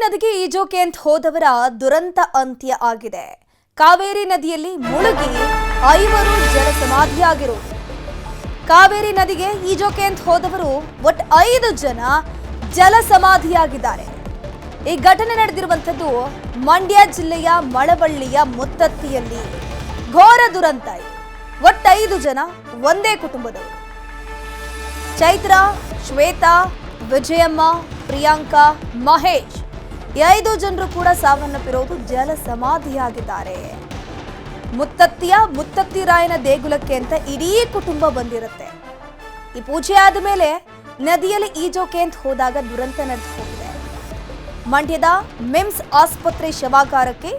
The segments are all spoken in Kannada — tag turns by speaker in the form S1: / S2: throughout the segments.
S1: ನದಿಗೆ ಈಜೋಕೆ ಅಂತ ಹೋದವರ ದುರಂತ ಅಂತ್ಯ ಆಗಿದೆ. ಕಾವೇರಿ ನದಿಯಲ್ಲಿ ಮುಳುಗಿ 5 ಜಲ ಸಮಾಧಿಯಾಗಿರುವುದು. ಕಾವೇರಿ ನದಿಗೆ ಈಜೋಕೆ ಅಂತ ಹೋದವರು ಒಟ್ಟು 5 ಜನ ಜಲ ಸಮಾಧಿಯಾಗಿದ್ದಾರೆ. ಈ ಘಟನೆ ನಡೆದಿರುವಂತದ್ದು ಮಂಡ್ಯ ಜಿಲ್ಲೆಯ ಮಳವಳ್ಳಿಯ ಮುತ್ತತ್ತಿಯಲ್ಲಿ. ಘೋರ ದುರಂತ ಇದು. ಒಟ್ಟು 5 ಜನ ಒಂದೇ ಕುಟುಂಬದವರು. ಚೈತ್ರ, ಶ್ವೇತಾ, ವಿಜಯಮ್ಮ, ಪ್ರಿಯಾಂಕಾ, ಮಹೇಶ್ ಈ 5 ಜನರು ಕೂಡ ಸಾವನ್ನಪ್ಪಿರೋದು ಜಲ ಸಮಾಧಿಯಾಗಿದ್ದಾರೆ. ಮುತ್ತತ್ತಿ ರಾಯನ ದೇಗುಲಕ್ಕೆ ಅಂತ ಇಡೀ ಕುಟುಂಬ ಬಂದಿರುತ್ತೆ. ಈ ಪೂಜೆ ಆದ ಮೇಲೆ ನದಿಯಲ್ಲಿ ಈಜೋಕೆ ಅಂತ ಹೋದಾಗ ದುರಂತ ನಡೆದು ಹೋಗಿದೆ. ಮಂಡ್ಯದ ಮಿಮ್ಸ್ ಆಸ್ಪತ್ರೆ ಶವಾಗಾರಕ್ಕೆ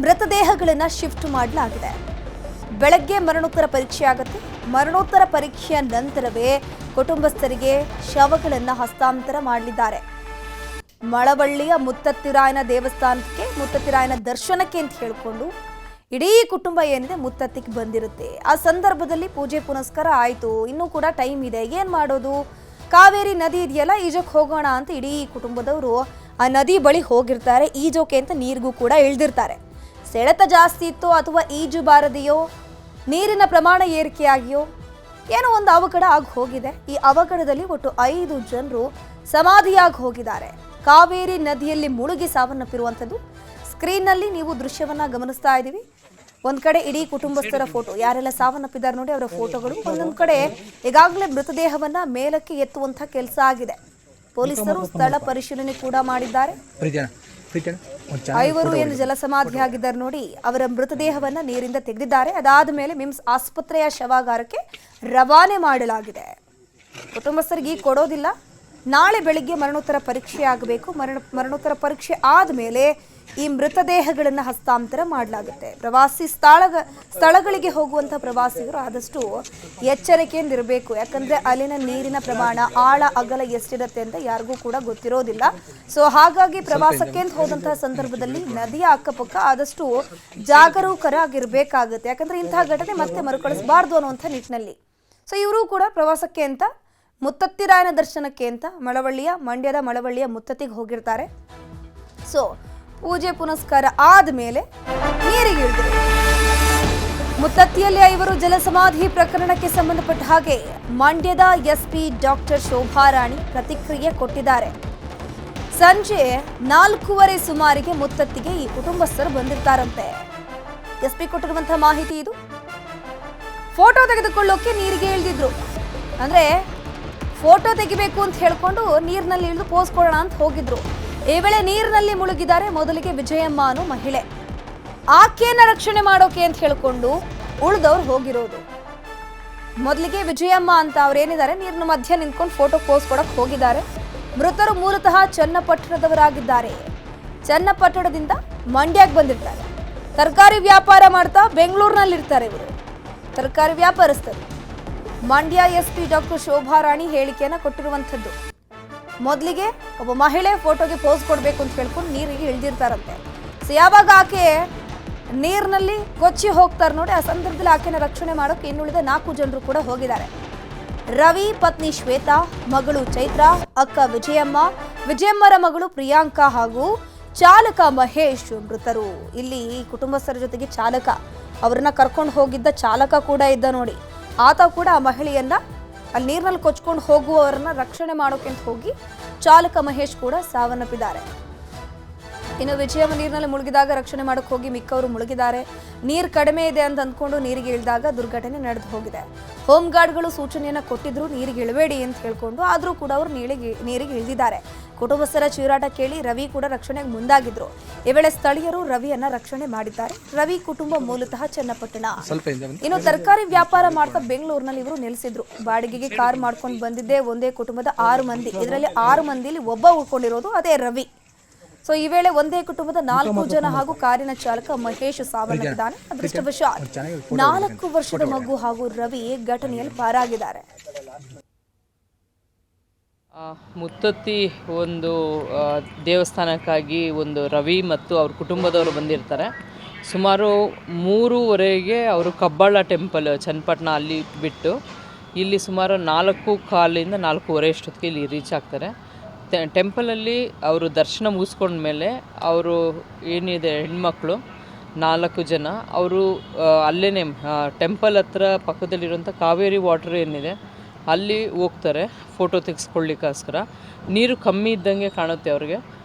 S1: ಮೃತದೇಹಗಳನ್ನು ಶಿಫ್ಟ್ ಮಾಡಲಾಗಿದೆ. ಬೆಳಗ್ಗೆ ಮರಣೋತ್ತರ ಪರೀಕ್ಷೆ ಆಗುತ್ತೆ. ಮರಣೋತ್ತರ ಪರೀಕ್ಷೆಯ ನಂತರವೇ ಕುಟುಂಬಸ್ಥರಿಗೆ ಶವಗಳನ್ನು ಹಸ್ತಾಂತರ ಮಾಡಲಿದ್ದಾರೆ. ಮಳವಳ್ಳಿಯ ಮುತ್ತತ್ತಿರಾಯನ ದೇವಸ್ಥಾನಕ್ಕೆ, ಮುತ್ತತ್ತಿರಾಯನ ದರ್ಶನಕ್ಕೆ ಅಂತ ಹೇಳಿಕೊಂಡು ಇಡೀ ಕುಟುಂಬ ಏನಿದೆ ಮುತ್ತತ್ತಿಗೆ ಬಂದಿರುತ್ತೆ. ಆ ಸಂದರ್ಭದಲ್ಲಿ ಪೂಜೆ ಪುನಸ್ಕಾರ ಆಯಿತು, ಇನ್ನೂ ಕೂಡ ಟೈಮ್ ಇದೆ, ಏನು ಮಾಡೋದು, ಕಾವೇರಿ ನದಿ ಇದೆಯಲ್ಲ ಈಜೋಕೆ ಹೋಗೋಣ ಅಂತ ಇಡೀ ಕುಟುಂಬದವರು ಆ ನದಿ ಬಳಿ ಹೋಗಿರ್ತಾರೆ. ಈಜೋಕೆ ಅಂತ ನೀರಿಗೂ ಕೂಡ ಇಳಿದಿರ್ತಾರೆ. ಸೆಳೆತ ಜಾಸ್ತಿ ಇತ್ತೋ ಅಥವಾ ಈಜು ಬಾರದೆಯೋ, ನೀರಿನ ಪ್ರಮಾಣ ಏರಿಕೆಯಾಗಿಯೋ ಏನೋ ಒಂದು ಅವಘಡ ಆಗಿ ಹೋಗಿದೆ. ಈ ಅವಘಡದಲ್ಲಿ ಒಟ್ಟು 5 ಜನರು ಸಮಾಧಿಯಾಗಿ ಹೋಗಿದ್ದಾರೆ. ಕಾವೇರಿ ನದಿಯಲ್ಲಿ ಮುಳುಗಿ ಸಾವನ್ನಪ್ಪಿರುವಂಥದ್ದು. ಸ್ಕ್ರೀನ್ನಲ್ಲಿ ನೀವು ದೃಶ್ಯವನ್ನ ಗಮನಿಸ್ತಾ ಇದ್ದೀವಿ. ಒಂದ್ ಕಡೆ ಇಡೀ ಕುಟುಂಬಸ್ಥರ ಫೋಟೋ, ಯಾರೆಲ್ಲ ಸಾವನ್ನಪ್ಪಿದ್ದಾರೆ ನೋಡಿ ಅವರ ಫೋಟೋಗಳು. ಒಂದೊಂದು ಕಡೆ ಈಗಾಗಲೇ ಮೃತದೇಹವನ್ನ ಮೇಲಕ್ಕೆ ಎತ್ತುವಂತಹ ಕೆಲಸ ಆಗಿದೆ. ಪೊಲೀಸರು ಸ್ಥಳ ಪರಿಶೀಲನೆ ಕೂಡ ಮಾಡಿದ್ದಾರೆ. 5 ಏನು ಜಲ ಸಮಾಧಿಯಾಗಿದ್ದಾರೆ ನೋಡಿ, ಅವರ ಮೃತದೇಹವನ್ನ ನೀರಿಂದ ತೆಗೆದಿದ್ದಾರೆ. ಅದಾದ ಮೇಲೆ ಮಿಮ್ಸ್ ಆಸ್ಪತ್ರೆಯ ಶವಾಗಾರಕ್ಕೆ ರವಾನೆ ಮಾಡಲಾಗಿದೆ. ಕುಟುಂಬಸ್ಥರಿಗೆ ಕೊಡೋದಿಲ್ಲ. ನಾಳೆ ಬೆಳಿಗ್ಗೆ ಮರಣೋತ್ತರ ಪರೀಕ್ಷೆ ಆಗಬೇಕು. ಮರಣೋತ್ತರ ಪರೀಕ್ಷೆ ಆದಮೇಲೆ ಈ ಮೃತದೇಹಗಳನ್ನು ಹಸ್ತಾಂತರ ಮಾಡಲಾಗುತ್ತೆ. ಪ್ರವಾಸಿ ಸ್ಥಳಗಳಿಗೆ ಹೋಗುವಂಥ ಪ್ರವಾಸಿಗರು ಆದಷ್ಟು ಎಚ್ಚರಿಕೆಯಿಂದ ಇರಬೇಕು. ಯಾಕಂದ್ರೆ ಅಲ್ಲಿನ ನೀರಿನ ಪ್ರಮಾಣ, ಆಳ ಅಗಲ ಎಷ್ಟಿರುತ್ತೆ ಅಂತ ಯಾರಿಗೂ ಕೂಡ ಗೊತ್ತಿರೋದಿಲ್ಲ. ಸೊ ಹಾಗಾಗಿ ಪ್ರವಾಸಕ್ಕೆ ಅಂತ ಹೋದಂತಹ ಸಂದರ್ಭದಲ್ಲಿ ನದಿಯ ಅಕ್ಕಪಕ್ಕ ಆದಷ್ಟು ಜಾಗರೂಕರಾಗಿರ್ಬೇಕಾಗುತ್ತೆ. ಯಾಕಂದ್ರೆ ಇಂತಹ ಘಟನೆ ಮತ್ತೆ ಮರುಕಳಿಸಬಾರ್ದು ಅನ್ನುವಂಥ ನಿಟ್ಟಿನಲ್ಲಿ. ಸೊ ಇವರು ಕೂಡ ಪ್ರವಾಸಕ್ಕೆ ಅಂತ, ಮುತ್ತತ್ತಿರಾಯನ ದರ್ಶನಕ್ಕೆ ಅಂತ ಮಂಡ್ಯದ ಮಳವಳ್ಳಿಯ ಮುತ್ತತ್ತಿಗೆ ಹೋಗಿರ್ತಾರೆ. ಸೊ ಪೂಜೆ ಪುನಸ್ಕಾರ ಆದ್ಮೇಲೆ ನೀರಿಗೆ ಇಳಿದ್ರು. ಮುತ್ತತ್ತಿಯಲ್ಲಿ 5 ಜಲ ಸಮಾಧಿ ಪ್ರಕರಣಕ್ಕೆ ಸಂಬಂಧಪಟ್ಟ ಹಾಗೆ ಮಂಡ್ಯದ ಎಸ್ಪಿ ಡಾಕ್ಟರ್ ಶೋಭಾರಾಣಿ ಪ್ರತಿಕ್ರಿಯೆ ಕೊಟ್ಟಿದ್ದಾರೆ. ಸಂಜೆ 4:15 ಸುಮಾರಿಗೆ ಮುತ್ತತ್ತಿಗೆ ಈ ಕುಟುಂಬಸ್ಥರು ಬಂದಿರ್ತಾರಂತೆ. ಎಸ್ಪಿ ಕೊಟ್ಟಿರುವಂತಹ ಮಾಹಿತಿ ಇದು. ಫೋಟೋ ತೆಗೆದುಕೊಳ್ಳೋಕೆ ನೀರಿಗೆ ಇಳಿದಿದ್ರು. ಅಂದ್ರೆ ಫೋಟೋ ತೆಗಿಬೇಕು ಅಂತ ಹೇಳ್ಕೊಂಡು ನೀರಿನಲ್ಲಿ ಇಳಿದು ಪೋಸ್ ಕೊಡೋಣ ಅಂತ ಹೋಗಿದ್ರು. ಈ ವೇಳೆ ನೀರಿನಲ್ಲಿ ಮುಳುಗಿದ್ದಾರೆ ಮೊದಲಿಗೆ ವಿಜಯಮ್ಮ ಅನ್ನೋ ಮಹಿಳೆ. ಆಕೆಯನ್ನ ರಕ್ಷಣೆ ಮಾಡೋಕೆ ಅಂತ ಹೇಳ್ಕೊಂಡು ಉಳಿದವ್ರು ಹೋಗಿರೋದು. ಮೊದಲಿಗೆ ವಿಜಯಮ್ಮ ಅಂತ ಅವ್ರೇನಿದ್ದಾರೆ ನೀರಿನ ಮಧ್ಯೆ ನಿಂತ್ಕೊಂಡು ಫೋಟೋ ಪೋಸ್ ಕೊಡಕ್ ಹೋಗಿದ್ದಾರೆ. ಮೃತರು ಮೂಲತಃ ಚನ್ನಪಟ್ಟಣದವರಾಗಿದ್ದಾರೆ. ಚನ್ನಪಟ್ಟಣದಿಂದ ಮಂಡ್ಯಕ್ಕೆ ಬಂದಿರ್ತಾರೆ. ತರಕಾರಿ ವ್ಯಾಪಾರ ಮಾಡ್ತಾ ಬೆಂಗಳೂರಿನಲ್ಲಿ ಇರ್ತಾರೆ. ಇವರು ತರಕಾರಿ ವ್ಯಾಪಾರಸ್ಥರು. ಮಂಡ್ಯ ಎಸ್ಪಿ ಡಾಕ್ಟರ್ ಶೋಭಾರಾಣಿ ಹೇಳಿಕೆಯನ್ನ ಕೊಟ್ಟಿರುವಂಥದ್ದು. ಮೊದಲಿಗೆ ಒಬ್ಬ ಮಹಿಳೆ ಫೋಟೋಗೆ ಪೋಸ್ ಕೊಡಬೇಕು ಅಂತ ಹೇಳ್ಕೊಂಡು ನೀರಿಗೆ ಇಳಿದಿರ್ತಾರಂತೆ. ಸೊ ಯಾವಾಗ ಆಕೆ ನೀರಿನಲ್ಲಿ ಕೊಚ್ಚಿ ಹೋಗ್ತಾರೆ ನೋಡಿ, ಆ ಸಂದರ್ಭದಲ್ಲಿ ಆಕೆನ ರಕ್ಷಣೆ ಮಾಡೋಕೆ ಇನ್ನುಳಿದ 4 ಜನರು ಕೂಡ ಹೋಗಿದ್ದಾರೆ. ರವಿ ಪತ್ನಿ ಶ್ವೇತಾ, ಮಗಳು ಚೈತ್ರ, ಅಕ್ಕ ವಿಜಯಮ್ಮರ ಮಗಳು ಪ್ರಿಯಾಂಕಾ ಹಾಗೂ ಚಾಲಕ ಮಹೇಶ್ ಮೃತರು. ಇಲ್ಲಿ ಕುಟುಂಬಸ್ಥರ ಜೊತೆಗೆ ಚಾಲಕ, ಅವರನ್ನ ಕರ್ಕೊಂಡು ಹೋಗಿದ್ದ ಚಾಲಕ ಕೂಡ ಇದ್ದ ನೋಡಿ. ಆತ ಕೂಡ ಆ ಮಹಿಳೆಯನ್ನ ಅಲ್ಲಿ ನೀರಿನಲ್ಲಿ ಕೊಚ್ಕೊಂಡು ಹೋಗುವವರನ್ನ ರಕ್ಷಣೆ ಮಾಡೋಕೆ ಅಂತ ಹೋಗಿ ಚಾಲಕ ಮಹೇಶ್ ಕೂಡ ಸಾವನ್ನಪ್ಪಿದ್ದಾರೆ. ಇನ್ನು ವಿಜಯಮ್ಮ ನೀರಿನಲ್ಲಿ ಮುಳುಗಿದಾಗ ರಕ್ಷಣೆ ಮಾಡೋಕೆ ಹೋಗಿ ಮಿಕ್ಕವರು ಮುಳುಗಿದ್ದಾರೆ. ನೀರು ಕಡಿಮೆ ಇದೆ ಅಂತ ಅಂದ್ಕೊಂಡು ನೀರಿಗೆ ಇಳಿದಾಗ ದುರ್ಘಟನೆ ನಡೆದು ಹೋಗಿದೆ. ಹೋಮ್ ಗಾರ್ಡ್ಗಳು ಸೂಚನೆಯನ್ನ ಕೊಟ್ಟಿದ್ರು ನೀರಿಗೆ ಇಳಬೇಡಿ ಅಂತ ಹೇಳ್ಕೊಂಡು, ಆದರೂ ಕೂಡ ಅವರು ನೀರಿಗೆ ಇಳಿದಿದ್ದಾರೆ. ಕುಟುಂಬಸ್ಥರ ಚೀರಾಟ ಕೇಳಿ ರವಿ ಕೂಡ ರಕ್ಷಣೆಗೆ ಮುಂದಾಗಿದ್ರು. ಈ ವೇಳೆ ಸ್ಥಳೀಯರು ರವಿಯನ್ನ ರಕ್ಷಣೆ ಮಾಡಿದ್ದಾರೆ. ರವಿ ಕುಟುಂಬ ಮೂಲತಃ ಚನ್ನಪಟ್ಟಣ. ಇನ್ನು ತರಕಾರಿ ವ್ಯಾಪಾರ ಮಾಡ್ತಾ ಬೆಂಗಳೂರಿನಲ್ಲಿ ಇವರು ನೆಲೆಸಿದ್ರು. ಬಾಡಿಗೆಗೆ ಕಾರ್ ಮಾಡ್ಕೊಂಡು ಬಂದಿದ್ದೆ ಒಂದೇ ಕುಟುಂಬದ 6 ಮಂದಿ. ಇದರಲ್ಲಿ 6 ಮಂದಿಲಿ ಒಬ್ಬ ಉಳ್ಕೊಂಡಿರೋದು ಅದೇ ರವಿ. ಸೊ ಈ ವೇಳೆ ಒಂದೇ ಕುಟುಂಬದ 4 ಜನ ಹಾಗೂ ಕಾರಿನ ಚಾಲಕ ಮಹೇಶ್ ಸಾವನ್ನಪ್ಪಿದ್ದಾನೆ. ಅದೃಷ್ಟವಶಾತ್ 4 ವರ್ಷದ ಮಗು ಹಾಗೂ ರವಿ ಘಟನೆಯಲ್ಲಿ ಪಾರಾಗಿದ್ದಾರೆ.
S2: ಮುತ್ತತ್ತಿ ಒಂದು ದೇವಸ್ಥಾನಕ್ಕಾಗಿ ಒಂದು ರವಿ ಮತ್ತು ಅವ್ರ ಕುಟುಂಬದವರು ಬಂದಿರ್ತಾರೆ. ಸುಮಾರು 3:15ಗೆ ಅವರು ಕಬ್ಬಾಳ ಟೆಂಪಲ್ ಚನ್ನಪಟ್ಟಣ ಅಲ್ಲಿ ಬಿಟ್ಟು ಇಲ್ಲಿ ಸುಮಾರು 4:15 4:15 ಅಷ್ಟೊತ್ತಿಗೆ ಇಲ್ಲಿ ರೀಚ್ ಆಗ್ತಾರೆ. ಟೆಂಪಲಲ್ಲಿ ಅವರು ದರ್ಶನ ಮುಗಿಸ್ಕೊಂಡ್ಮೇಲೆ ಅವರು ಏನಿದೆ ಹೆಣ್ಮಕ್ಳು 4 ಜನ ಅವರು ಅಲ್ಲೇ ಟೆಂಪಲ್ ಹತ್ರ ಪಕ್ಕದಲ್ಲಿರುವಂಥ ಕಾವೇರಿ ವಾಟರ್ ಏನಿದೆ ಅಲ್ಲಿ ಹೋಗ್ತಾರೆ ಫೋಟೋ ತೆಗೆಸ್ಕೊಳ್ಳಿಕ್ಕೋಸ್ಕರ. ನೀರು ಕಮ್ಮಿ ಇದ್ದಂಗೆ ಕಾಣುತ್ತೆ ಅವ್ರಿಗೆ,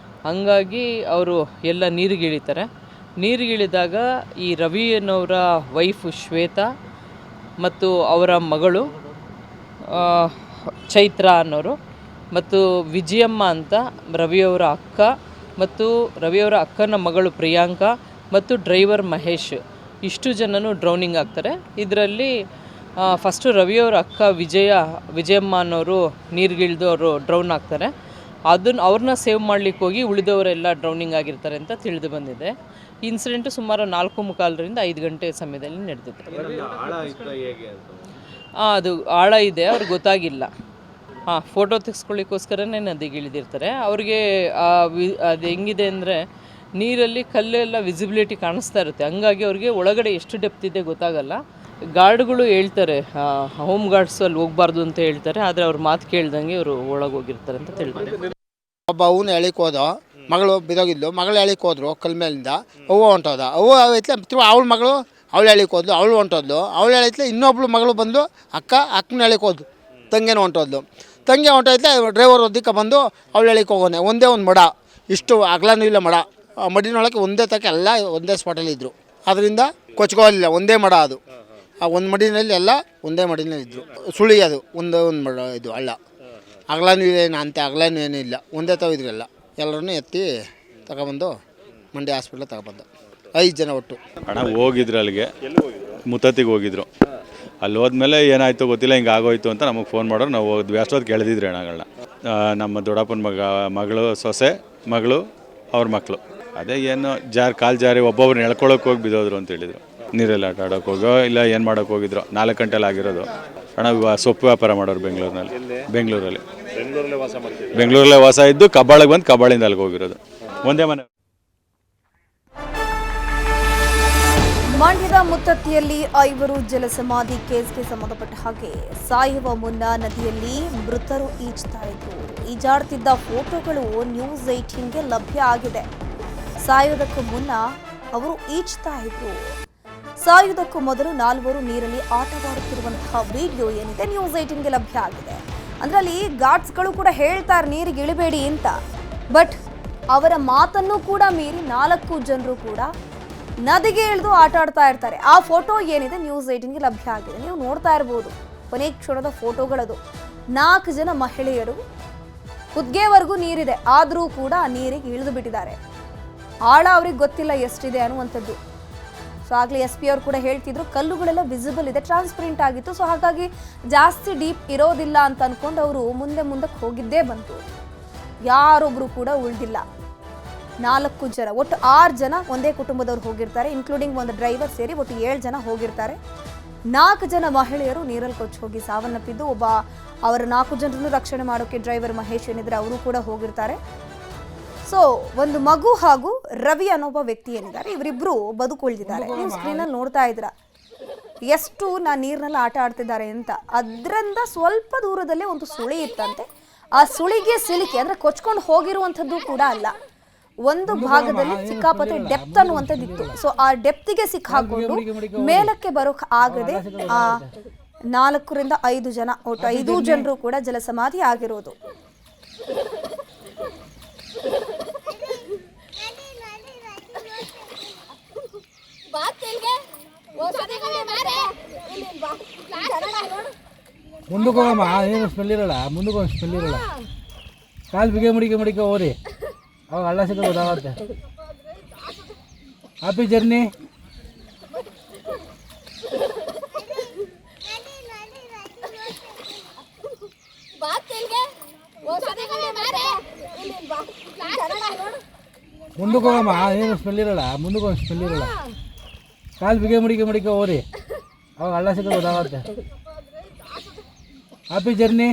S2: ಹಂಗಾಗಿ ಅವರು ಎಲ್ಲ ನೀರಿಗಿಳಿತಾರೆ. ನೀರಿಗಿಳಿದಾಗ ಈ ರವಿ ಅನ್ನೋರ ವೈಫು ಶ್ವೇತಾ ಮತ್ತು ಅವರ ಮಗಳು ಚೈತ್ರ ಅನ್ನೋರು ಮತ್ತು ವಿಜಯಮ್ಮ ಅಂತ ರವಿಯವರ ಅಕ್ಕ ಮತ್ತು ರವಿಯವರ ಅಕ್ಕನ ಮಗಳು ಪ್ರಿಯಾಂಕಾ ಮತ್ತು ಡ್ರೈವರ್ ಮಹೇಶ್, ಇಷ್ಟು ಜನನು ಡ್ರೌನಿಂಗ್ ಆಗ್ತಾರೆ. ಇದರಲ್ಲಿ ಫಸ್ಟು ರವಿಯವರ ಅಕ್ಕ ವಿಜಯಮ್ಮ ಅನ್ನೋರು ನೀರಿಗಿಳಿದು ಅವರು ಡ್ರೌನ್ ಆಗ್ತಾರೆ. ಅವ್ರನ್ನ ಸೇವ್ ಮಾಡಲಿಕ್ಕೆ ಹೋಗಿ ಉಳಿದವರೆಲ್ಲ ಡ್ರೌನಿಂಗ್ ಆಗಿರ್ತಾರೆ ಅಂತ ತಿಳಿದು ಬಂದಿದೆ. ಇನ್ಸಿಡೆಂಟು ಸುಮಾರು 4:45ರಿಂದ 5 ಗಂಟೆ ಸಮಯದಲ್ಲಿ ನಡೆದಿದೆ. ಅದು ಆಳ ಇದೆ, ಅವ್ರಿಗೆ ಗೊತ್ತಾಗಿಲ್ಲ. ಫೋಟೋ ತೆಗೆಸ್ಕೊಳ್ಳಿಕ್ಕೋಸ್ಕರನೇ ನದಿಗೆ ಇಳಿದಿರ್ತಾರೆ. ಅವ್ರಿಗೆ ಅದು ಹೆಂಗಿದೆ ಅಂದರೆ ನೀರಲ್ಲಿ ಕಲ್ಲೆಲ್ಲ ವಿಸಿಬಿಲಿಟಿ ಕಾಣಿಸ್ತಾ ಇರುತ್ತೆ, ಹಂಗಾಗಿ ಅವ್ರಿಗೆ ಒಳಗಡೆ ಎಷ್ಟು ಡೆಪ್ತ್ ಇದೆ ಗೊತ್ತಾಗಲ್ಲ. ಗಾರ್ಡ್ಗಳು ಹೇಳ್ತಾರೆ, ಹೋಮ್ ಗಾರ್ಡ್ಸು ಅಲ್ಲಿ ಹೋಗ್ಬಾರ್ದು ಅಂತ ಹೇಳ್ತಾರೆ, ಆದರೆ ಅವ್ರ ಮಾತು ಕೇಳ್ದಂಗೆ ಅವರು ಒಳಗೆ ಹೋಗಿರ್ತಾರೆ ಅಂತ ಹೇಳ್ತಾರೆ.
S3: ಒಬ್ಬ ಅವನು ಎಳಿಕ್ ಹೋದ, ಮಗಳು ಬಿದೋಗಿದ್ಲು, ಮಗಳು ಎಳಿಕ್ ಹೋದ್ರು ಕಲ್ ಮೇಲಿಂದ. ಅವ್ವ ಹೊಂಟೋದ, ಅವ್ವ ಐತ್ಲೆ ಅವಳ ಮಗಳು ಅವಳು ಎಳಿಕ್ ಹೋದ್ಲು, ಅವಳು ಹೊಂಟೋದ್ಲು. ಅವಳು ಎಳಿತ್ಲೆ ಇನ್ನೊಬ್ಳು ಮಗಳು ಬಂದು ಅಕ್ಕನ ಎಳಿಕ್ ಹೋದ್ಲು, ತಂಗೇನು ಹೊಂಟೋದ್ಲು. ತಂಗಿ ಹೊಂಟೋಯ್ತಲೆ ಡ್ರೈವರ್ ಒದ್ದಿಕ್ಕ ಬಂದು ಅವಳು ಎಳಿಕ್ ಹೋಗೋನೆ. ಒಂದೇ ಒಂದು ಮಡ, ಇಷ್ಟು ಅಗಲನೂ ಇಲ್ಲ ಮಡ, ಮಡಿನೊಳಗೆ ಒಂದೇ ತಕ್ಕ ಎಲ್ಲ ಒಂದೇ ಸ್ಪಾಟಲ್ಲಿ ಇದ್ದರು. ಅದರಿಂದ ಕೊಚ್ಕೋಲಿಲ್ಲ, ಒಂದೇ ಮಡ ಅದು. ಆ ಒಂದು ಮಡಿನಲ್ಲಿ ಎಲ್ಲ ಒಂದೇ ಮಡಿನಲ್ಲಿ ಇದ್ದರು. ಸುಳಿ ಅದು ಒಂದು ಮಡ ಇದು ಹಳ್ಳ, ಅಗಲನೂ ಏನು ಅಂತ ಅಗಲನೂ ಏನೂ ಇಲ್ಲ, ಒಂದೇ ತಾವು ಇದ್ರಲ್ಲ. ಎಲ್ಲರನ್ನೂ ಎತ್ತಿ ತಗೊಬಂದು ಮಂಡ್ಯ ಹಾಸ್ಪಿಟ್ಲಿಗೆ ತಗೊಬಂದು 5 ಜನ ಒಟ್ಟು.
S4: ಅಣ್ಣ ಹೋಗಿದ್ರು ಅಲ್ಲಿಗೆ, ಮುತ್ತತ್ತಿಗೆ ಹೋಗಿದ್ರು. ಅಲ್ಲಿ ಹೋದ್ಮೇಲೆ ಏನಾಯಿತು ಗೊತ್ತಿಲ್ಲ, ಹಿಂಗೆ ಆಗೋಯ್ತು ಅಂತ ನಮಗೆ ಫೋನ್ ಮಾಡೋರು. ನಾವು ಹೋದ್ವಿ, ಅಷ್ಟೊತ್ತು ಕೇಳಿದಿದ್ರಿ ಅಣ್ಣಗಳನ್ನ. ನಮ್ಮ ದೊಡ್ಡಪ್ಪನ ಮಗಳು ಸೊಸೆ ಮಗಳು ಅವ್ರ ಮಕ್ಕಳು ಅದೇ ಏನು ಕಾಲು ಜಾರಿ ಒಬ್ಬೊಬ್ರನ್ನ ಎಳ್ಕೊಳಕ್ಕೆ ಹೋಗಿ ಬಿದ್ದೋದ್ರು ಅಂತ ಹೇಳಿದರು. ನೀರೆಲ್ಲ ಆಟ ಆಡೋಕೆ ಹೋಗೋ ಇಲ್ಲ ಏನು ಮಾಡೋಕೆ ಹೋಗಿದ್ರು. 4 ಗಂಟೆಲಿ ಆಗಿರೋದು. ಅಣ್ಣ ಸೊಪ್ಪು ವ್ಯಾಪಾರ ಮಾಡೋರು ಬೆಂಗಳೂರಲ್ಲೇ ವಾಸ ಇದ್ದು ಕಬ್ಬಾಳಿಗೆ ಬಂದು ಕಬ್ಬಾಳಿಂದ ಅಲ್ಲಿಗೆ ಹೋಗಿರೋದು. ಒಂದೇ ಮನೆ.
S1: ಮಂಡ್ಯದ ಮುತ್ತತ್ತಿಯಲ್ಲಿ 5 ಜಲಸಮಾಧಿ ಕೇಸ್ಗೆ ಸಂಬಂಧಪಟ್ಟ ಹಾಗೆ ಸಾಯುವ ಮುನ್ನ ನದಿಯಲ್ಲಿ ಮೃತರು ಈಜ್ತಾ ಇದ್ರು. ಈಜಾಡ್ತಿದ್ದ ಫೋಟೋಗಳು ನ್ಯೂಸ್ 18ಗೆ ಲಭ್ಯ ಆಗಿದೆ. ಸಾಯೋದಕ್ಕೂ ಮುನ್ನ ಅವರು ಈಜ್ತಾ ಇದ್ರು. ಸಾಯುವುದಕ್ಕೂ ಮೊದಲು 4 ನೀರಲ್ಲಿ ಆಟವಾಡುತ್ತಿರುವಂತಹ ವಿಡಿಯೋ ಏನಿದೆ ನ್ಯೂಸ್ 18ಗೆ ಲಭ್ಯ ಆಗಿದೆ. ಅಂದ್ರೆ ಅಲ್ಲಿ ಗಾರ್ಡ್ಸ್ಗಳು ಕೂಡ ಹೇಳ್ತಾರೆ ನೀರಿಗೆ ಇಳಿಬೇಡಿ ಅಂತ, ಬಟ್ ಅವರ ಮಾತನ್ನು ಕೂಡ ಮೀರಿ 4 ಜನರು ಕೂಡ ನದಿಗೆ ಇಳಿದು ಆಟ ಆಡ್ತಾ ಇರ್ತಾರೆ. ಆ ಫೋಟೋ ಏನಿದೆ ನ್ಯೂಸ್ 18ಗೆ ಲಭ್ಯ ಆಗಿದೆ, ನೀವು ನೋಡ್ತಾ ಇರ್ಬೋದು. ಕೊನೆ ಕ್ಷಣದ ಫೋಟೋಗಳದು. 4 ಜನ ಮಹಿಳೆಯರು, ಹುದ್ಗೆವರೆಗೂ ನೀರಿದೆ, ಆದರೂ ಕೂಡ ಆ ನೀರಿಗೆ ಇಳಿದು ಬಿಟ್ಟಿದ್ದಾರೆ. ಆಳ ಅವ್ರಿಗೆ ಗೊತ್ತಿಲ್ಲ ಎಷ್ಟಿದೆ ಅನ್ನುವಂಥದ್ದು. ಸೊ ಆಗಲೇ SP ಅವರು ಕೂಡ ಹೇಳ್ತಿದ್ರು, ಕಲ್ಲುಗಳೆಲ್ಲ ವಿಸಿಬಲ್ ಇದೆ, ಟ್ರಾನ್ಸ್ಪರೆಂಟ್ ಆಗಿತ್ತು, ಸೊ ಹಾಗಾಗಿ ಜಾಸ್ತಿ ಡೀಪ್ ಇರೋದಿಲ್ಲ ಅಂತ ಅನ್ಕೊಂಡು ಅವರು ಮುಂದಕ್ಕೆ ಹೋಗಿದ್ದೇ ಬಂತು. ಯಾರೊಬ್ರು ಕೂಡ ಉಳಿದಿಲ್ಲ. 4 ಜನ, ಒಟ್ಟು 6 ಜನ ಒಂದೇ ಕುಟುಂಬದವ್ರು ಹೋಗಿರ್ತಾರೆ, ಇನ್ಕ್ಲೂಡಿಂಗ್ ಒಂದು ಡ್ರೈವರ್ ಸೇರಿ ಒಟ್ಟು 7 ಜನ ಹೋಗಿರ್ತಾರೆ. 4 ಜನ ಮಹಿಳೆಯರು ನೀರಲ್ಲಿ ಕೊಚ್ಚಿ ಹೋಗಿ ಸಾವನ್ನಪ್ಪಿದ್ದು. ಅವರ 4 ಜನರನ್ನು ರಕ್ಷಣೆ ಮಾಡೋಕೆ ಡ್ರೈವರ್ ಮಹೇಶ್ ಏನಿದ್ರೆ ಅವರು ಕೂಡ ಹೋಗಿರ್ತಾರೆ. ಸೊ ಒಂದು ಮಗು ಹಾಗೂ ರವಿ ಅನ್ನೊಬ್ಬ ವ್ಯಕ್ತಿ ಏನಿದ್ದಾರೆ, ಇವರಿಬ್ರು ಬದುಕುಳಿದಿದ್ದಾರೆ. ನೀವು ಸ್ಕ್ರೀನಲ್ಲಿ ನೋಡ್ತಾ ಇದ್ರ ಎಷ್ಟು ನೀರಿನಲ್ಲಿ ಆಟ ಆಡ್ತಿದ್ದಾರೆ ಅಂತ. ಅದರಿಂದ ಸ್ವಲ್ಪ ದೂರದಲ್ಲೇ ಒಂದು ಸುಳಿ ಇತ್ತಂತೆ. ಆ ಸುಳಿಗೆ ಸಿಲುಕಿ, ಅಂದ್ರೆ ಕೊಚ್ಕೊಂಡು ಹೋಗಿರುವಂಥದ್ದು ಕೂಡ ಅಲ್ಲ, ಒಂದು ಭಾಗದಲ್ಲಿ ಸಿಕ್ಕಾಪಟ್ಟೆ ಡೆಪ್ತ್ ಅನ್ನುವಂಥದ್ದಿತ್ತು. ಸೊ ಆ ಡೆಪ್ತಿಗೆ ಸಿಕ್ಕಾಕೊಂಡು ಮೇಲಕ್ಕೆ ಬರೋಕ್ ಆಗದೆ ಆ 4ರಿಂದ 5 ಜನ, ಒಟ್ಟು 5 ಜನರು ಕೂಡ ಜಲಸಮಾಧಿ ಆಗಿರೋದು.
S5: ಮುಂದಕ್ಕೆ ಹೋಗಮ್ಮ, ಏನು ಸ್ಮೆಲ್ ಇರಲ್ಲ, ಮುಂದಕ್ಕೆ ಹೋಗಿ ಸ್ಮೆಲ್ ಇರಲ್ಲ. ಕಾಲು ಬಿಗೆ ಮುಡಿಕೆ ಹೋರಿ, ಅವಾಗ ಹಳ್ಳ ಸಿಗೋದು ಗೊತ್ತಾಗುತ್ತೆ. Happy journey. ಮುಂದಕ್ಕೆ ಹೋಗಮ್ಮ, ಏನು ಸ್ಮೆಲ್ ಇರಲ್ಲ, ಮುಂದಕ್ಕೆ ಹೋಗಿ ಸ್ಮೆಲ್ ಇರಲ್ಲ. ಕಾಲು ಬಿಗೆ ಮುಡಿಕೆ ಹೋರಿ, ಅವಾಗ ಹಳ್ಳ ಸಿಗೋದು ಗೊತ್ತಾಗುತ್ತೆ. Happy journey.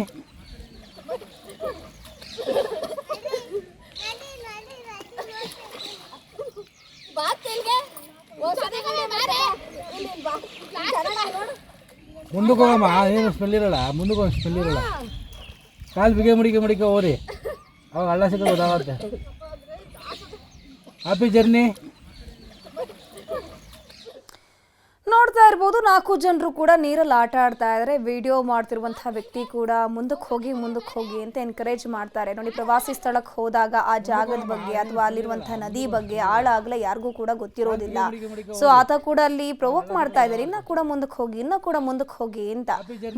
S5: ಮುಂದಕ್ಕೆ ಹೋಗಮ್ಮ, ಏನು ಸ್ಮೆಲ್ ಇರಲ್ಲ, ಮುಂದಕ್ಕೆ ಹೋಗಿ ಸ್ಮೆಲ್ ಇರಲ್ಲ. ಕಾಲು ಬಿಗೆ ಮುಡಿಕೆ ಹೋರಿ, ಅವಾಗ ಹಳ್ಳ ಸಿಗೋದು ಗೊತ್ತಾಗುತ್ತೆ. Happy journey.
S1: ನೋಡ್ತಾ ಇರ್ಬೋದು 4 ಜನರು ಕೂಡ ನೀರಲ್ಲಿ ಆಟ ಆಡ್ತಾ ಇದ್ದಾರೆ. ವಿಡಿಯೋ ಮಾಡ್ತಿರುವಂತಹ ವ್ಯಕ್ತಿ ಕೂಡ ಮುಂದಕ್ಕೆ ಹೋಗಿ ಅಂತ ಎನ್ಕರೇಜ್ ಮಾಡ್ತಾರೆ. ನೋಡಿ, ಪ್ರವಾಸಿ ಸ್ಥಳಕ್ಕೆ ಹೋದಾಗ ಆ ಜಾಗದ ಬಗ್ಗೆ ಅಥವಾ ಅಲ್ಲಿರುವಂತಹ ನದಿ ಬಗ್ಗೆ ಆಳ ಆಗಲ ಯಾರಿಗೂ ಕೂಡ ಗೊತ್ತಿರೋದಿಲ್ಲ. ಸೊ ಆತ ಕೂಡ ಅಲ್ಲಿ ಪ್ರವೋಕ್ ಮಾಡ್ತಾ ಇದ್ದಾರೆ, ಇನ್ನೂ ಕೂಡ ಮುಂದಕ್ಕೆ ಹೋಗಿ ಅಂತ.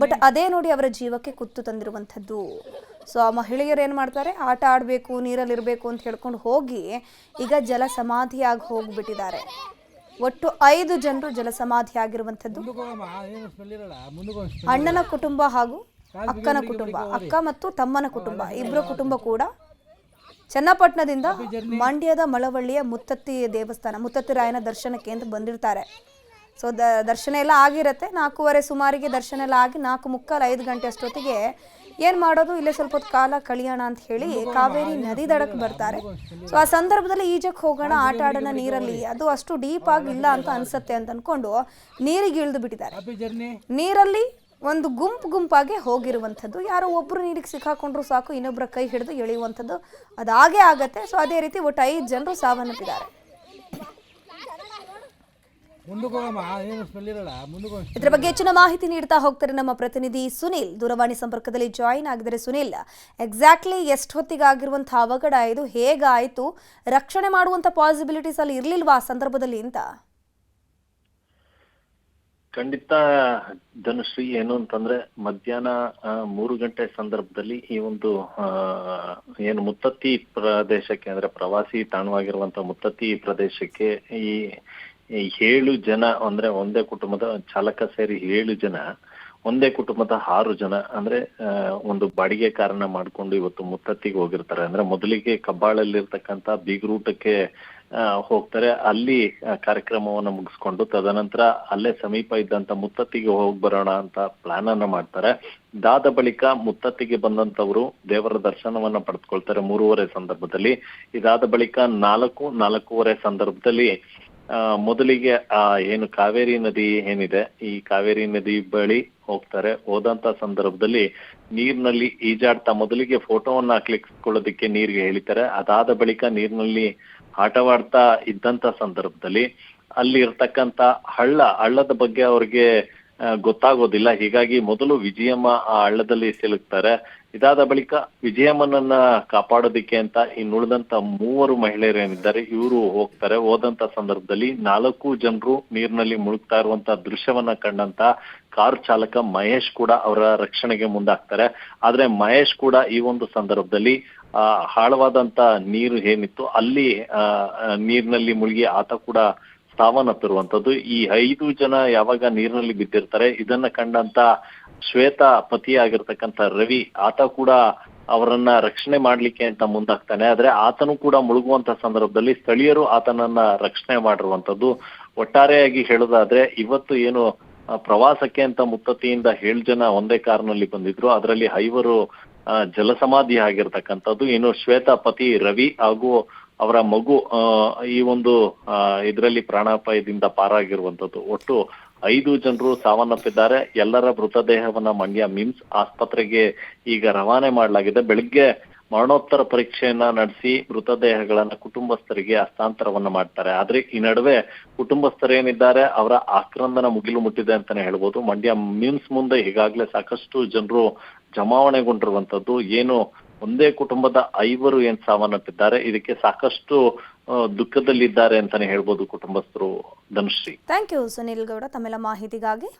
S1: ಬಟ್ ಅದೇ ನೋಡಿ ಅವರ ಜೀವಕ್ಕೆ ಕುತ್ತು ತಂದಿರುವಂಥದ್ದು. ಸೊ ಆ ಮಹಿಳೆಯರು ಏನು ಮಾಡ್ತಾರೆ, ಆಟ ಆಡಬೇಕು, ನೀರಲ್ಲಿರಬೇಕು ಅಂತ ಹೇಳ್ಕೊಂಡು ಹೋಗಿ ಈಗ ಜಲ ಸಮಾಧಿಯಾಗಿ ಹೋಗ್ಬಿಟ್ಟಿದ್ದಾರೆ. ಒಟ್ಟು 5 ಜನರು ಜಲಸಮಾಧಿ ಆಗಿರುವಂಥದ್ದು. ಅಣ್ಣನ ಕುಟುಂಬ ಹಾಗೂ ಅಕ್ಕನ ಕುಟುಂಬ, ಅಕ್ಕ ಮತ್ತು ತಮ್ಮನ ಕುಟುಂಬ, ಇಬ್ಬರ ಕುಟುಂಬ ಕೂಡ ಚನ್ನಪಟ್ಟಣದಿಂದ ಮಂಡ್ಯದ ಮಳವಳ್ಳಿಯ ಮುತ್ತತ್ತಿ ದೇವಸ್ಥಾನ, ಮುತ್ತತ್ತಿ ರಾಯನ ದರ್ಶನಕ್ಕೆ ಅಂತ ಬಂದಿರ್ತಾರೆ. ಸೊ ದರ್ಶನ ಎಲ್ಲ ಆಗಿರುತ್ತೆ. 4:15 ಸುಮಾರಿಗೆ ದರ್ಶನ ಎಲ್ಲ ಆಗಿ 4:45 ಗಂಟೆ ಅಷ್ಟೊತ್ತಿಗೆ ಏನು ಮಾಡೋದು, ಇಲ್ಲೇ ಸ್ವಲ್ಪ ಹೊತ್ತು ಕಾಲ ಕಳಿಯೋಣ ಅಂತ ಹೇಳಿ ಕಾವೇರಿ ನದಿ ದಡಕ್ಕೆ ಬರ್ತಾರೆ. ಸೊ ಆ ಸಂದರ್ಭದಲ್ಲಿ ಈಜಕ್ಕೆ ಹೋಗೋಣ, ಆಟ ಆಡೋಣ ನೀರಲ್ಲಿ, ಅದು ಅಷ್ಟು ಡೀಪ್ ಆಗಿಲ್ಲ ಅಂತ ಅನ್ಸುತ್ತೆ ಅಂತ ಅಂದ್ಕೊಂಡು ನೀರಿಗೆ ಇಳಿದು ಬಿಟ್ಟಿದ್ದಾರೆ. ನೀರಲ್ಲಿ ಒಂದು ಗುಂಪಾಗಿ ಹೋಗಿರುವಂಥದ್ದು. ಯಾರೋ ಒಬ್ಬರು ನೀರಿಗೆ ಸಿಕ್ಕಾಕೊಂಡ್ರು ಸಾಕು, ಇನ್ನೊಬ್ಬರ ಕೈ ಹಿಡಿದು ಎಳೆಯುವಂಥದ್ದು ಅದಾಗೇ ಆಗತ್ತೆ. ಸೊ ಅದೇ ರೀತಿ ಒಟ್ಟು 5 ಜನರು ಸಾವನ್ನಪ್ಪಿದ್ದಾರೆ. ಇದರ ಬಗ್ಗೆ ಹೆಚ್ಚಿನ ಮಾಹಿತಿ ನೀಡ್ತಾ ಹೋಗ್ತಾರೆ ನಮ್ಮ ಪ್ರತಿನಿಧಿ ಸುನಿಲ್. ದೂರವಾಣಿ ಸಂಪರ್ಕದಲ್ಲಿ ಜಾಯಿನ್ ಆಗಿದ್ದಾರೆ. ಸುನಿಲ್, ಎಕ್ಸಾಕ್ಟ್ಲಿ ಎಷ್ಟು ಹೊತ್ತಿಗೆ ಆಗಿರುವಂತಹ ಅವಘಡ ಇದು, ಹೇಗಾಯಿತು, ರಕ್ಷಣೆ ಮಾಡುವಂತ ಪಾಸಿಬಿಲಿಟೀಸ್ ಅಲ್ಲಿ ಇರ್ಲಿಲ್ವಾ ಆ ಸಂದರ್ಭದಲ್ಲಿ ಅಂತ?
S6: ಖಂಡಿತ ಧನುಶ್ರೀ, ಏನು ಅಂತಂದ್ರೆ ಮಧ್ಯಾಹ್ನ 3 ಗಂಟೆ ಸಂದರ್ಭದಲ್ಲಿ ಈ ಒಂದು ಏನು ಮುತ್ತತ್ತಿ ಪ್ರದೇಶಕ್ಕೆ, ಅಂದ್ರೆ ಪ್ರವಾಸಿ ತಾಣವಾಗಿರುವಂತ ಮುತ್ತತ್ತಿ ಪ್ರದೇಶಕ್ಕೆ ಈ 7 ಜನ, ಅಂದ್ರೆ ಒಂದೇ ಕುಟುಂಬದ ಚಾಲಕ ಸೇರಿ 7 ಜನ, ಒಂದೇ ಕುಟುಂಬದ 6 ಜನ, ಅಂದ್ರೆ ಒಂದು ಬಾಡಿಗೆ ಕಾರನ್ನ ಮಾಡ್ಕೊಂಡು ಇವತ್ತು ಮುತ್ತತ್ತಿಗೆ ಹೋಗಿರ್ತಾರೆ. ಅಂದ್ರೆ ಮೊದಲಿಗೆ ಕಬ್ಬಾಳಲ್ಲಿರ್ತಕ್ಕಂಥ ಬೀಗರೂಟಕ್ಕೆ ಹೋಗ್ತಾರೆ. ಅಲ್ಲಿ ಕಾರ್ಯಕ್ರಮವನ್ನ ಮುಗಿಸ್ಕೊಂಡು ತದನಂತರ ಅಲ್ಲೇ ಸಮೀಪ ಇದ್ದಂತ ಮುತ್ತತ್ತಿಗೆ ಹೋಗಿ ಬರೋಣ ಅಂತ ಪ್ಲಾನ್ ಅನ್ನ ಮಾಡ್ತಾರೆ. ಇದಾದ ಬಳಿಕ ಮುತ್ತತ್ತಿಗೆ ಬಂದಂತವ್ರು ದೇವರ ದರ್ಶನವನ್ನ ಪಡೆದುಕೊಳ್ತಾರೆ 3:30 ಸಂದರ್ಭದಲ್ಲಿ. ಇದಾದ ಬಳಿಕ 4:30 ಸಂದರ್ಭದಲ್ಲಿ ಮೊದಲಿಗೆ ಏನು ಕಾವೇರಿ ನದಿ ಏನಿದೆ, ಈ ಕಾವೇರಿ ನದಿ ಬಳಿ ಹೋಗ್ತಾರೆ. ಹೋದಂತ ಸಂದರ್ಭದಲ್ಲಿ ನೀರಿನಲ್ಲಿ ಈಜಾಡ್ತಾ ಮೊದಲಿಗೆ ಫೋಟೋವನ್ನ ಕ್ಲಿಕ್ಕೊಳ್ಳೋದಕ್ಕೆ ನೀರಿಗೆ ಹೇಳಿತಾರೆ. ಅದಾದ ಬಳಿಕ ನೀರಿನಲ್ಲಿ ಆಟವಾಡ್ತಾ ಇದ್ದಂತ ಸಂದರ್ಭದಲ್ಲಿ ಅಲ್ಲಿ ಇರ್ತಕ್ಕಂತ ಹಳ್ಳದ ಬಗ್ಗೆ ಅವ್ರಿಗೆ ಗೊತ್ತಾಗೋದಿಲ್ಲ. ಹೀಗಾಗಿ ಮೊದಲು ವಿಜಯಮ್ಮ ಆ ಹಳ್ಳದಲ್ಲಿ ಸಿಲುಕ್ತಾರೆ. ಇದಾದ ಬಳಿಕ ವಿಜಯಮ್ಮನನ್ನ ಕಾಪಾಡೋದಿಕ್ಕೆ ಅಂತ ಇನ್ನುಳಿದಂತ 3 ಮಹಿಳೆಯರು ಏನಿದ್ದಾರೆ ಇವರು ಹೋಗ್ತಾರೆ. ಹೋದಂತ ಸಂದರ್ಭದಲ್ಲಿ 4 ಜನರು ನೀರಿನಲ್ಲಿ ಮುಳುಗ್ತಾ ಇರುವಂತ ದೃಶ್ಯವನ್ನ ಕಂಡಂತ ಕಾರು ಚಾಲಕ ಮಹೇಶ್ ಕೂಡ ಅವರ ರಕ್ಷಣೆಗೆ ಮುಂದಾಗ್ತಾರೆ. ಆದ್ರೆ ಮಹೇಶ್ ಕೂಡ ಈ ಒಂದು ಸಂದರ್ಭದಲ್ಲಿ ಆಳವಾದಂತ ನೀರು ಏನಿತ್ತು ಅಲ್ಲಿ ನೀರಿನಲ್ಲಿ ಮುಳುಗಿ ಆತ ಕೂಡ ಸಾವನ್ನಪ್ಪಿರುವಂತದ್ದು. ಈ 5 ಜನ ಯಾವಾಗ ನೀರಿನಲ್ಲಿ ಬಿದ್ದಿರ್ತಾರೆ, ಇದನ್ನ ಕಂಡಂತ ಶ್ವೇತಾ ಪತಿ ಆಗಿರ್ತಕ್ಕಂಥ ರವಿ, ಆತ ಕೂಡ ಅವರನ್ನ ರಕ್ಷಣೆ ಮಾಡ್ಲಿಕ್ಕೆ ಅಂತ ಮುಂದಾಗ್ತಾನೆ. ಆದ್ರೆ ಆತನು ಕೂಡ ಮುಳುಗುವಂತ ಸಂದರ್ಭದಲ್ಲಿ ಸ್ಥಳೀಯರು ಆತನನ್ನ ರಕ್ಷಣೆ ಮಾಡಿರುವಂತದ್ದು. ಒಟ್ಟಾರೆಯಾಗಿ ಹೇಳೋದಾದ್ರೆ ಇವತ್ತು ಏನು ಪ್ರವಾಸಕ್ಕೆ ಅಂತ ಮುತ್ತತ್ತಿಯಿಂದ 7 ಜನ ಒಂದೇ ಕಾರ್ನಲ್ಲಿ ಬಂದಿದ್ರು, ಅದರಲ್ಲಿ 5 ಜಲಸಮಾಧಿ ಆಗಿರ್ತಕ್ಕಂಥದ್ದು. ಇನ್ನು ಶ್ವೇತಾ ಪತಿ ರವಿ ಹಾಗೂ ಅವರ ಮಗು ಈ ಒಂದು ಇದರಲ್ಲಿ ಪ್ರಾಣಾಪಾಯದಿಂದ ಪಾರಾಗಿರುವಂತದ್ದು. ಒಟ್ಟು 5 ಜನರು ಸಾವನ್ನಪ್ಪಿದ್ದಾರೆ. ಎಲ್ಲರ ಮೃತದೇಹವನ್ನ ಮಂಡ್ಯ ಮಿಮ್ಸ್ ಆಸ್ಪತ್ರೆಗೆ ಈಗ ರವಾನೆ ಮಾಡಲಾಗಿದೆ. ಬೆಳಿಗ್ಗೆ ಮರಣೋತ್ತರ ಪರೀಕ್ಷೆಯನ್ನ ನಡೆಸಿ ಮೃತದೇಹಗಳನ್ನ ಕುಟುಂಬಸ್ಥರಿಗೆ ಹಸ್ತಾಂತರವನ್ನ ಮಾಡ್ತಾರೆ. ಆದ್ರೆ ಈ ನಡುವೆ ಕುಟುಂಬಸ್ಥರೇನಿದ್ದಾರೆ ಅವರ ಆಕ್ರಂದನ ಮುಗಿಲು ಮುಟ್ಟಿದೆ ಅಂತಾನೆ ಹೇಳ್ಬೋದು. ಮಂಡ್ಯ ಮಿಮ್ಸ್ ಮುಂದೆ ಈಗಾಗಲೇ ಸಾಕಷ್ಟು ಜನರು ಜಮಾವಣೆಗೊಂಡಿರುವಂತದ್ದು. ಏನು ಒಂದೇ ಕುಟುಂಬದ 5 ಏನ್ ಸಾವನ್ನಪ್ಪಿದ್ದಾರೆ, ಇದಕ್ಕೆ ಸಾಕಷ್ಟು ದುಃಖದಲ್ಲಿದ್ದಾರೆ ಅಂತಾನೆ ಹೇಳ್ಬೋದು ಕುಟುಂಬಸ್ಥರು. ಧನುಶ್ರೀ,
S1: ಥ್ಯಾಂಕ್ ಯು ಸುನಿಲ್ ಗೌಡ ತಮ್ಮೆಲ್ಲ ಮಾಹಿತಿಗಾಗಿ.